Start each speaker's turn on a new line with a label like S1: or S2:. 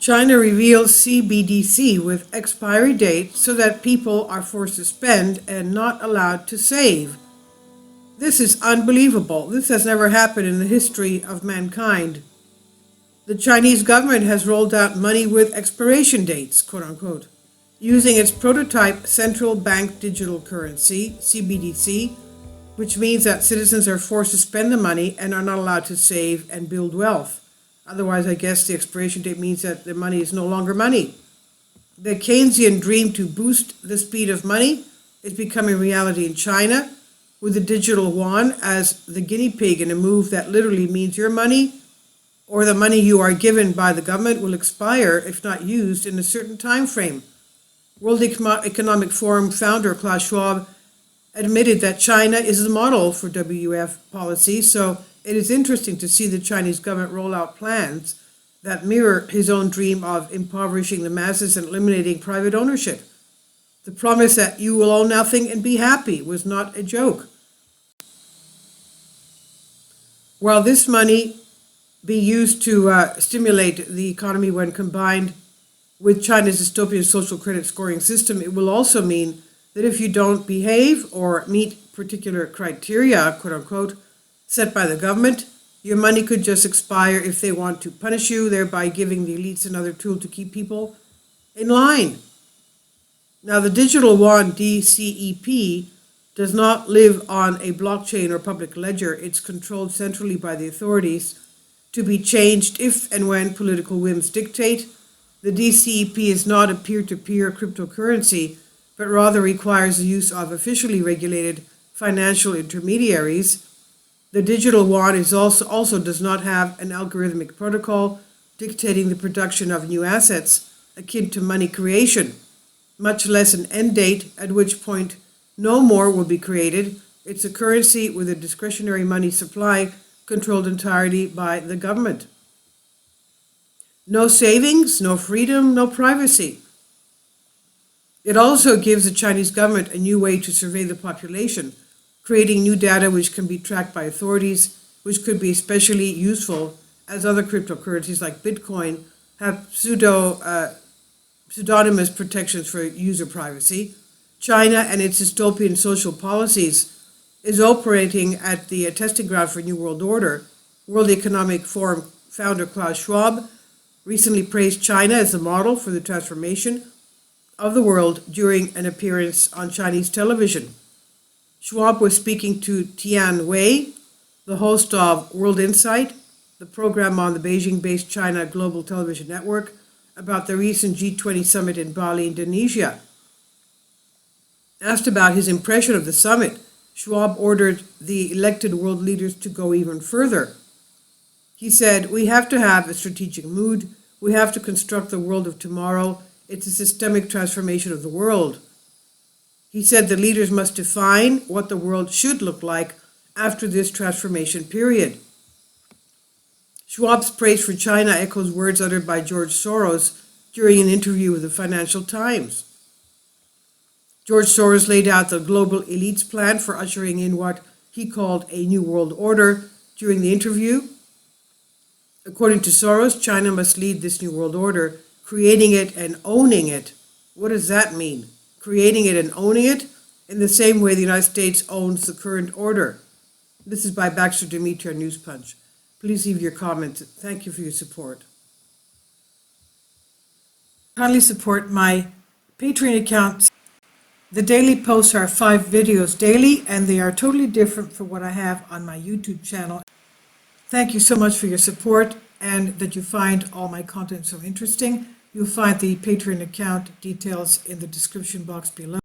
S1: China reveals CBDC with expiry date so that people are forced to spend and not allowed to save. This is unbelievable. This has never happened in the history of mankind. The Chinese government has rolled out money with expiration dates, quote unquote, using its prototype central bank digital currency, CBDC, which means that citizens are forced to spend the money and are not allowed to save and build wealth. Otherwise, I guess the expiration date means that the money is no longer money. The Keynesian dream to boost the speed of money is becoming reality in China, with the digital yuan as the guinea pig in a move that literally means your money or the money you are given by the government will expire if not used in a certain time frame. World Economic Forum founder Klaus Schwab admitted that China is the model for WEF policy, so it is interesting to see the Chinese government roll out plans that mirror his own dream of impoverishing the masses and eliminating private ownership. The promise that you will own nothing and be happy was not a joke. While this money be used to stimulate the economy when combined with China's dystopian social credit scoring system, it will also mean that if you don't behave or meet particular criteria, quote unquote, set by the government, your money could just expire if they want to punish you, thereby giving the elites another tool to keep people in line. Now, the digital yuan DCEP does not live on a blockchain or public ledger. It's controlled centrally by the authorities to be changed if and when political whims dictate. The DCEP is not a peer-to-peer cryptocurrency, but rather requires the use of officially regulated financial intermediaries. The digital yuan is also does not have an algorithmic protocol dictating the production of new assets akin to money creation, much less an end date at which point no more will be created. It's a currency with a discretionary money supply controlled entirely by the government. No savings, no freedom, no privacy. It also gives the Chinese government a new way to survey the population, creating new data which can be tracked by authorities, which could be especially useful as other cryptocurrencies like Bitcoin have pseudonymous protections for user privacy. China and its dystopian social policies is operating at the testing ground for New World Order. World Economic Forum founder Klaus Schwab recently praised China as the model for the transformation of the world during an appearance on Chinese television. Schwab was speaking to Tian Wei, the host of World Insight, the program on the Beijing-based China Global Television Network, about the recent G20 summit in Bali, Indonesia. Asked about his impression of the summit, Schwab ordered the elected world leaders to go even further. He said, "We have to have a strategic mood. We have to construct the world of tomorrow. It's a systemic transformation of the world." He said the leaders must define what the world should look like after this transformation period. Schwab's praise for China echoes words uttered by George Soros during an interview with the Financial Times. George Soros laid out the global elites plan for ushering in what he called a new world order during the interview. According to Soros, China must lead this new world order, creating it and owning it. What does that mean? Creating it and owning it in the same way the United States owns the current order. This is by Baxter Dimitri on News Punch. Please leave your comments. Thank you for your support. Kindly support my Patreon account. The daily posts are 5 videos daily, and they are totally different from what I have on my YouTube channel. Thank you so much for your support and that you find all my content so interesting. You'll find the Patreon account details in the description box below.